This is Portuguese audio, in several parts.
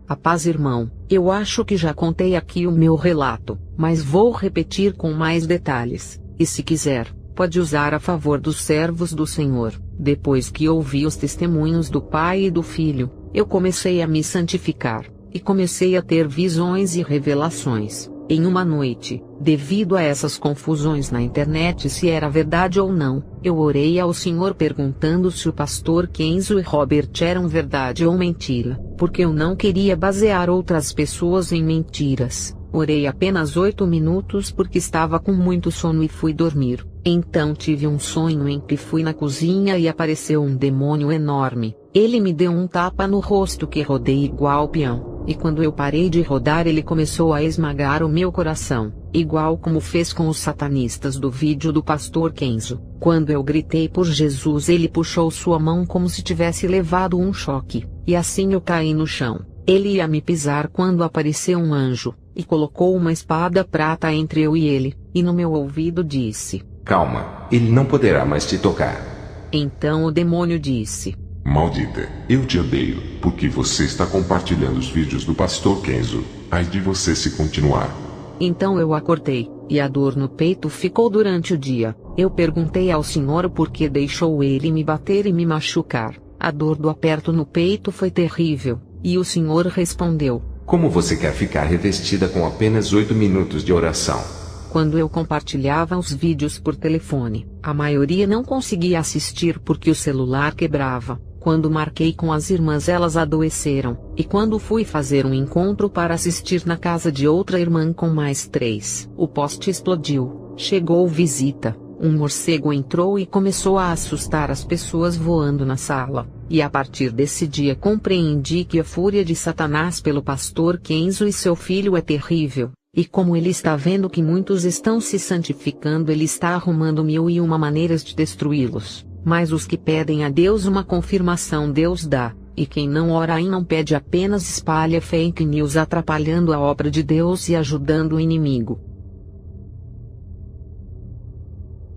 A paz, irmão. Eu acho que já contei aqui o meu relato, mas vou repetir com mais detalhes, e se quiser, pode usar a favor dos servos do Senhor. Depois que ouvi os testemunhos do Pai e do Filho, eu comecei a me santificar, e comecei a ter visões e revelações. Em uma noite, devido a essas confusões na internet se era verdade ou não, eu orei ao Senhor perguntando se o pastor Kenzo e Robert eram verdade ou mentira, porque eu não queria basear outras pessoas em mentiras. Orei apenas 8 minutos porque estava com muito sono e fui dormir. Então tive um sonho em que fui na cozinha e apareceu um demônio enorme. Ele me deu um tapa no rosto que rodei igual peão, e quando eu parei de rodar ele começou a esmagar o meu coração, igual como fez com os satanistas do vídeo do pastor Kenzo. Quando eu gritei por Jesus ele puxou sua mão como se tivesse levado um choque, e assim eu caí no chão. Ele ia me pisar quando apareceu um anjo, e colocou uma espada prata entre eu e ele, e no meu ouvido disse: calma, ele não poderá mais te tocar. Então o demônio disse: maldita, eu te odeio, porque você está compartilhando os vídeos do pastor Kenzo. Ai de você se continuar. Então eu acordei, e a dor no peito ficou durante o dia. Eu perguntei ao Senhor o porquê deixou ele me bater e me machucar. A dor do aperto no peito foi terrível, e o Senhor respondeu: como você quer ficar revestida com apenas 8 minutos de oração? Quando eu compartilhava os vídeos por telefone, a maioria não conseguia assistir porque o celular quebrava. Quando marquei com as irmãs elas adoeceram, e quando fui fazer um encontro para assistir na casa de outra irmã com mais 3, o poste explodiu. Chegou visita, um morcego entrou e começou a assustar as pessoas voando na sala, e a partir desse dia compreendi que a fúria de Satanás pelo pastor Kenzo e seu filho é terrível. E como ele está vendo que muitos estão se santificando, ele está arrumando 1001 maneiras de destruí-los. Mas os que pedem a Deus uma confirmação Deus dá, e quem não ora e não pede apenas espalha fake news atrapalhando a obra de Deus e ajudando o inimigo.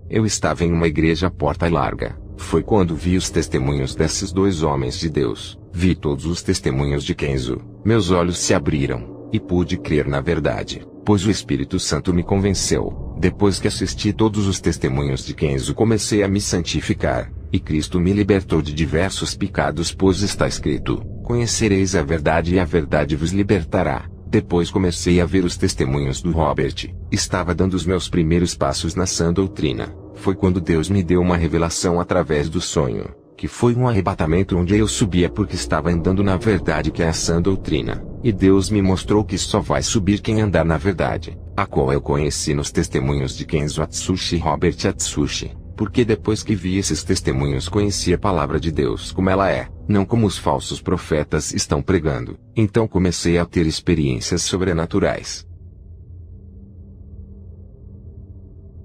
Eu estava em uma igreja porta larga. Foi quando vi os testemunhos desses 2 homens de Deus. Vi todos os testemunhos de Kenzo. Meus olhos se abriram, e pude crer na verdade, pois o Espírito Santo me convenceu. Depois que assisti todos os testemunhos de Kenzo comecei a me santificar, e Cristo me libertou de diversos pecados, pois está escrito: conhecereis a verdade e a verdade vos libertará. Depois comecei a ver os testemunhos do Robert. Estava dando os meus primeiros passos na sã doutrina. Foi quando Deus me deu uma revelação através do sonho, que foi um arrebatamento onde eu subia porque estava andando na verdade, que é a sã doutrina. E Deus me mostrou que só vai subir quem andar na verdade, a qual eu conheci nos testemunhos de Kenzo Atsushi e Robert Atsushi, porque depois que vi esses testemunhos conheci a palavra de Deus como ela é, não como os falsos profetas estão pregando. Então comecei a ter experiências sobrenaturais.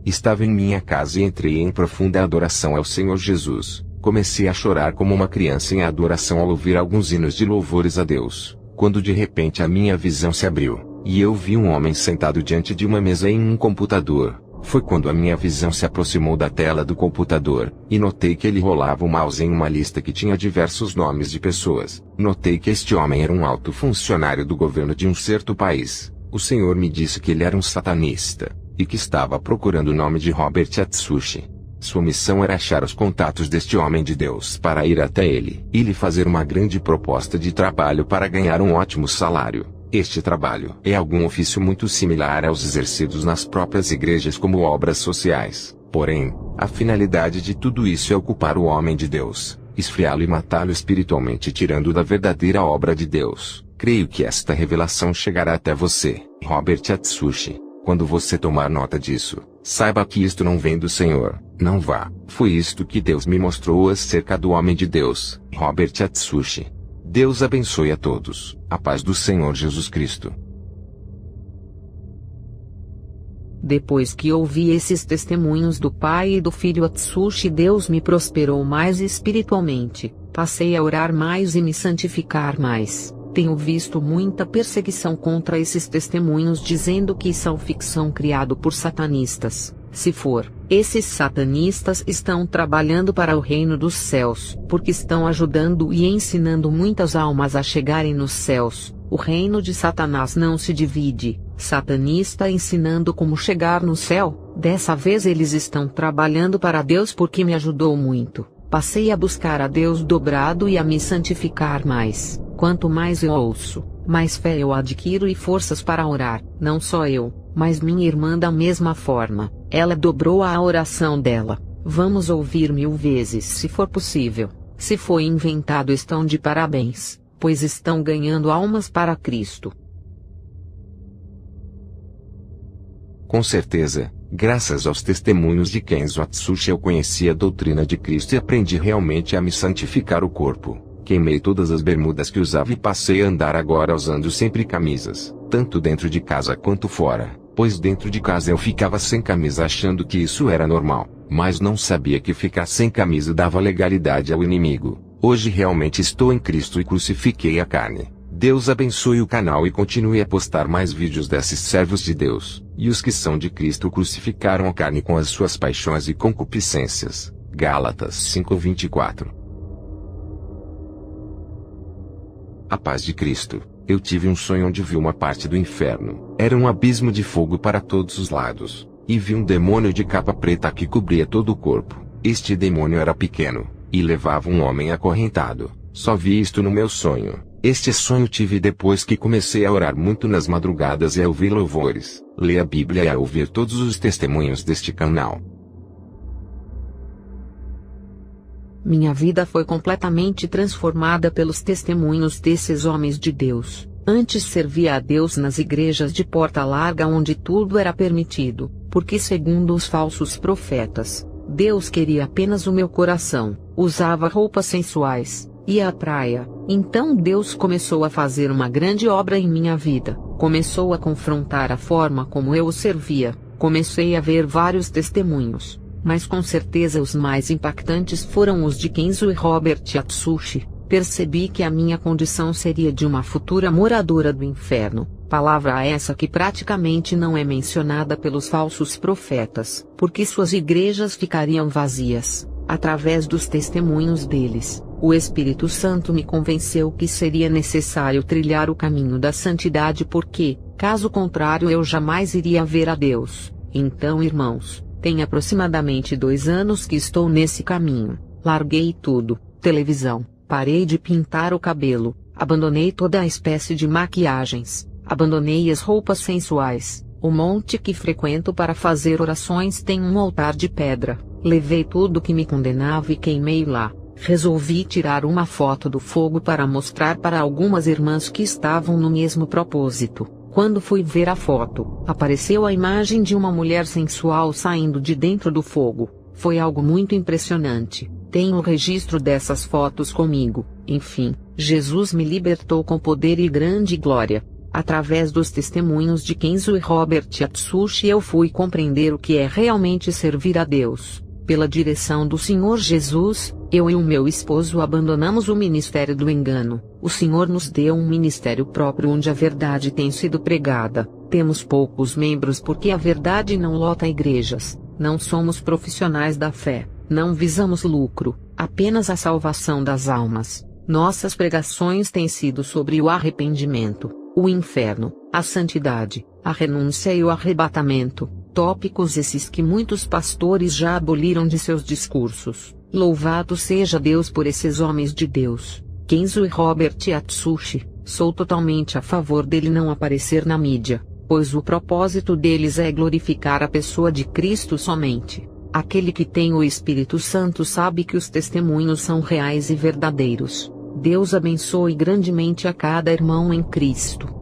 Estava em minha casa e entrei em profunda adoração ao Senhor Jesus. Comecei a chorar como uma criança em adoração ao ouvir alguns hinos de louvores a Deus, quando de repente a minha visão se abriu, e eu vi um homem sentado diante de uma mesa em um computador. Foi quando a minha visão se aproximou da tela do computador, e notei que ele rolava o mouse em uma lista que tinha diversos nomes de pessoas. Notei que este homem era um alto funcionário do governo de um certo país. O Senhor me disse que ele era um satanista, e que estava procurando o nome de Robert Atsushi. Sua missão era achar os contatos deste homem de Deus para ir até ele, e lhe fazer uma grande proposta de trabalho para ganhar um ótimo salário. Este trabalho é algum ofício muito similar aos exercidos nas próprias igrejas como obras sociais. Porém, a finalidade de tudo isso é ocupar o homem de Deus, esfriá-lo e matá-lo espiritualmente, tirando da verdadeira obra de Deus. Creio que esta revelação chegará até você, Robert Atsushi. Quando você tomar nota disso, saiba que isto não vem do Senhor. Não vá. Foi isto que Deus me mostrou acerca do homem de Deus, Robert Atsushi. Deus abençoe a todos. A paz do Senhor Jesus Cristo. Depois que ouvi esses testemunhos do Pai e do Filho Atsushi, Deus me prosperou mais espiritualmente. Passei a orar mais e me santificar mais. Tenho visto muita perseguição contra esses testemunhos dizendo que são ficção criado por satanistas. Se for, esses satanistas estão trabalhando para o reino dos céus, porque estão ajudando e ensinando muitas almas a chegarem nos céus. O reino de Satanás não se divide. Satanista ensinando como chegar no céu. Dessa vez eles estão trabalhando para Deus porque me ajudou muito. Passei a buscar a Deus dobrado e a me santificar mais. Quanto mais eu ouço, mais fé eu adquiro e forças para orar. Não só eu, mas minha irmã da mesma forma. Ela dobrou a oração dela. Vamos ouvir 1000 vezes se for possível. Se foi inventado, estão de parabéns, pois estão ganhando almas para Cristo. Com certeza, graças aos testemunhos de Kenzo Atsushi eu conheci a doutrina de Cristo e aprendi realmente a me santificar o corpo. Queimei todas as bermudas que usava e passei a andar agora usando sempre camisas, tanto dentro de casa quanto fora, pois dentro de casa eu ficava sem camisa achando que isso era normal, mas não sabia que ficar sem camisa dava legalidade ao inimigo. Hoje realmente estou em Cristo e crucifiquei a carne. Deus abençoe o canal e continue a postar mais vídeos desses servos de Deus. E os que são de Cristo crucificaram a carne com as suas paixões e concupiscências. Gálatas 5:24. A paz de Cristo. Eu tive um sonho onde vi uma parte do inferno. Era um abismo de fogo para todos os lados. E vi um demônio de capa preta que cobria todo o corpo. Este demônio era pequeno, e levava um homem acorrentado. Só vi isto no meu sonho. Este sonho tive depois que comecei a orar muito nas madrugadas e a ouvir louvores, ler a Bíblia e a ouvir todos os testemunhos deste canal. Minha vida foi completamente transformada pelos testemunhos desses homens de Deus. Antes servia a Deus nas igrejas de porta larga onde tudo era permitido, porque segundo os falsos profetas, Deus queria apenas o meu coração. Usava roupas sensuais, ia à praia. Então Deus começou a fazer uma grande obra em minha vida. Começou a confrontar a forma como eu o servia. Comecei a ver vários testemunhos, mas com certeza os mais impactantes foram os de Kenzo e Robert Atsushi. Percebi que a minha condição seria de uma futura moradora do inferno, palavra essa que praticamente não é mencionada pelos falsos profetas, porque suas igrejas ficariam vazias. Através dos testemunhos deles, o Espírito Santo me convenceu que seria necessário trilhar o caminho da santidade porque, caso contrário, eu jamais iria ver a Deus. Então, irmãos, tem aproximadamente 2 anos que estou nesse caminho. Larguei tudo: televisão, parei de pintar o cabelo, abandonei toda a espécie de maquiagens, abandonei as roupas sensuais. O monte que frequento para fazer orações tem um altar de pedra. Levei tudo que me condenava e queimei lá. Resolvi tirar uma foto do fogo para mostrar para algumas irmãs que estavam no mesmo propósito. Quando fui ver a foto, apareceu a imagem de uma mulher sensual saindo de dentro do fogo. Foi algo muito impressionante. Tenho o registro dessas fotos comigo. Enfim, Jesus me libertou com poder e grande glória. Através dos testemunhos de Kenzo e Robert Atsushi eu fui compreender o que é realmente servir a Deus. Pela direção do Senhor Jesus, eu e o meu esposo abandonamos o ministério do engano. O Senhor nos deu um ministério próprio onde a verdade tem sido pregada. Temos poucos membros porque a verdade não lota igrejas. Não somos profissionais da fé. Não visamos lucro, apenas a salvação das almas. Nossas pregações têm sido sobre o arrependimento, o inferno, a santidade, a renúncia e o arrebatamento. Tópicos esses que muitos pastores já aboliram de seus discursos. Louvado seja Deus por esses homens de Deus. Kenzo e Robert Atsushi, sou totalmente a favor dele não aparecer na mídia, pois o propósito deles é glorificar a pessoa de Cristo somente. Aquele que tem o Espírito Santo sabe que os testemunhos são reais e verdadeiros. Deus abençoe grandemente a cada irmão em Cristo.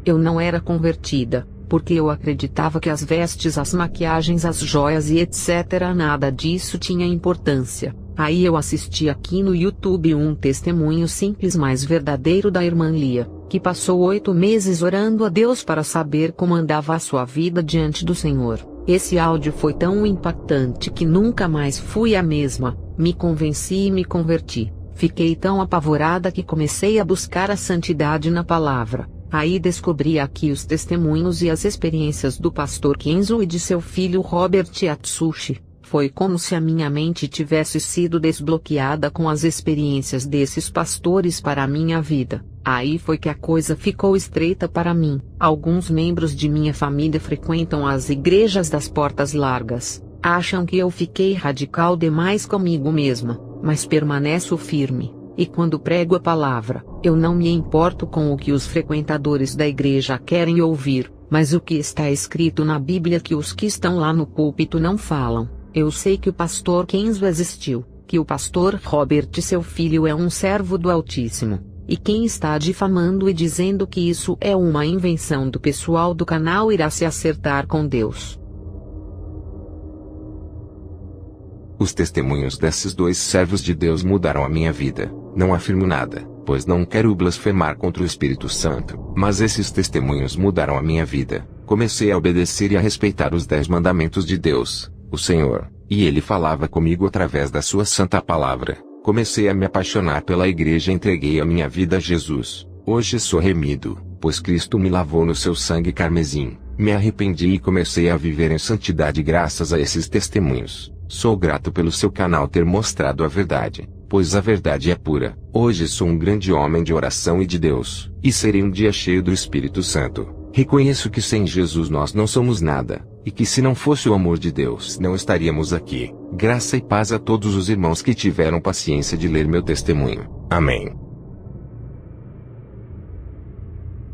Eu não era convertida, porque eu acreditava que as vestes, as maquiagens, as joias e etc. nada disso tinha importância. Aí eu assisti aqui no YouTube um testemunho simples mas verdadeiro da irmã Lia, que passou 8 meses orando a Deus para saber como andava a sua vida diante do Senhor. Esse áudio foi tão impactante que nunca mais fui a mesma. Me convenci e me converti. Fiquei tão apavorada que comecei a buscar a santidade na palavra. Aí descobri aqui os testemunhos e as experiências do pastor Kenzo e de seu filho Robert Atsushi. Foi como se a minha mente tivesse sido desbloqueada com as experiências desses pastores para a minha vida. Aí foi que a coisa ficou estreita para mim. Alguns membros de minha família frequentam as igrejas das portas largas. Acham que eu fiquei radical demais comigo mesma, mas permaneço firme. E quando prego a palavra, eu não me importo com o que os frequentadores da igreja querem ouvir, mas o que está escrito na Bíblia que os que estão lá no púlpito não falam. Eu sei que o pastor Kenzo existiu, que o pastor Robert, seu filho, é um servo do Altíssimo. E quem está difamando e dizendo que isso é uma invenção do pessoal do canal irá se acertar com Deus. Os testemunhos desses dois servos de Deus mudaram a minha vida. Não afirmo nada, pois não quero blasfemar contra o Espírito Santo, mas esses testemunhos mudaram a minha vida. Comecei a obedecer e a respeitar os 10 mandamentos de Deus, o Senhor, e Ele falava comigo através da sua santa palavra. Comecei a me apaixonar pela igreja e entreguei a minha vida a Jesus. Hoje sou remido, pois Cristo me lavou no seu sangue carmesim. Me arrependi e comecei a viver em santidade graças a esses testemunhos. Sou grato pelo seu canal ter mostrado a verdade, pois a verdade é pura. Hoje sou um grande homem de oração e de Deus, e serei um dia cheio do Espírito Santo. Reconheço que sem Jesus nós não somos nada, e que se não fosse o amor de Deus não estaríamos aqui. Graça e paz a todos os irmãos que tiveram paciência de ler meu testemunho. Amém.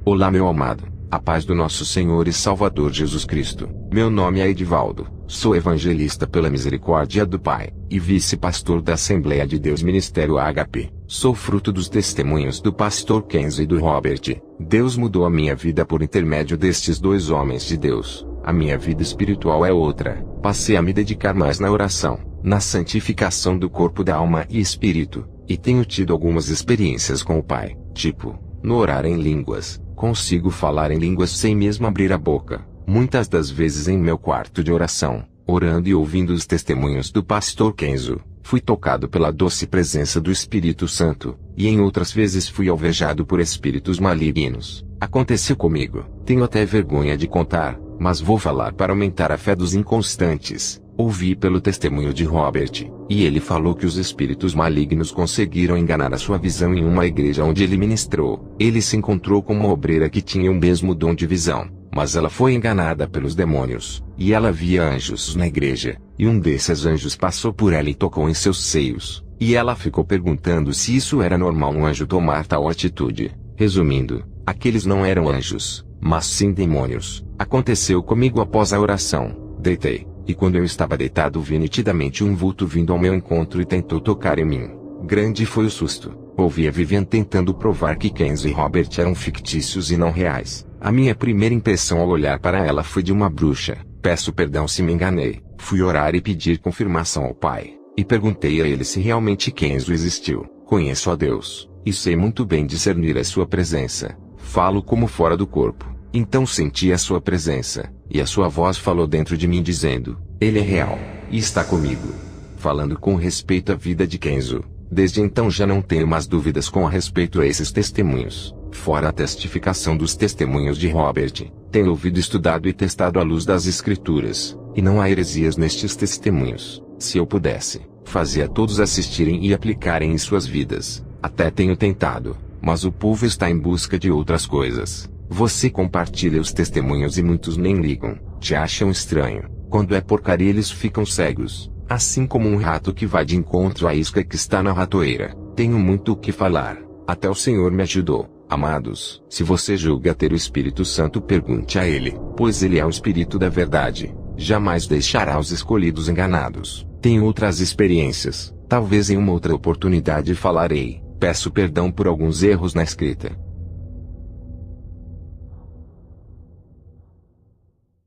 Olá, meu amado. A paz do nosso Senhor e Salvador Jesus Cristo. Meu nome é Edivaldo, sou evangelista pela misericórdia do Pai, e vice-pastor da Assembleia de Deus Ministério HP. Sou fruto dos testemunhos do pastor Kenzo e do Robert. Deus mudou a minha vida por intermédio destes dois homens de Deus. A minha vida espiritual é outra. Passei a me dedicar mais na oração, na santificação do corpo, da alma e espírito, e tenho tido algumas experiências com o Pai, tipo, no orar em línguas. Consigo falar em línguas sem mesmo abrir a boca, muitas das vezes em meu quarto de oração, orando e ouvindo os testemunhos do pastor Kenzo. Fui tocado pela doce presença do Espírito Santo, e em outras vezes fui alvejado por espíritos malignos. Aconteceu comigo, tenho até vergonha de contar, mas vou falar para aumentar a fé dos inconstantes. Ouvi pelo testemunho de Robert, e ele falou que os espíritos malignos conseguiram enganar a sua visão em uma igreja onde ele ministrou. Ele se encontrou com uma obreira que tinha o mesmo dom de visão, mas ela foi enganada pelos demônios, e ela via anjos na igreja, e um desses anjos passou por ela e tocou em seus seios, e ela ficou perguntando se isso era normal um anjo tomar tal atitude. Resumindo, aqueles não eram anjos, mas sim demônios. Aconteceu comigo após a oração. Deitei. E quando eu estava deitado vi nitidamente um vulto vindo ao meu encontro e tentou tocar em mim. Grande foi o susto. Ouvi a Vivian tentando provar que Kenzo e Robert eram fictícios e não reais. A minha primeira impressão ao olhar para ela foi de uma bruxa. Peço perdão se me enganei. Fui orar e pedir confirmação ao Pai. E perguntei a ele se realmente Kenzo existiu. Conheço a Deus, e sei muito bem discernir a sua presença. Falo como fora do corpo. Então senti a sua presença, e a sua voz falou dentro de mim dizendo, ele é real, e está comigo. Falando com respeito à vida de Kenzo, desde então já não tenho mais dúvidas com respeito a esses testemunhos. Fora a testificação dos testemunhos de Robert, tenho ouvido, estudado e testado à luz das Escrituras, e não há heresias nestes testemunhos. Se eu pudesse, fazia todos assistirem e aplicarem em suas vidas. Até tenho tentado, mas o povo está em busca de outras coisas. Você compartilha os testemunhos e muitos nem ligam, te acham estranho. Quando é porcaria eles ficam cegos, assim como um rato que vai de encontro à isca que está na ratoeira. Tenho muito o que falar, até o Senhor me ajudou. Amados, se você julga ter o Espírito Santo, pergunte a Ele, pois Ele é o Espírito da verdade. Jamais deixará os escolhidos enganados. Tenho outras experiências, talvez em uma outra oportunidade falarei. Peço perdão por alguns erros na escrita,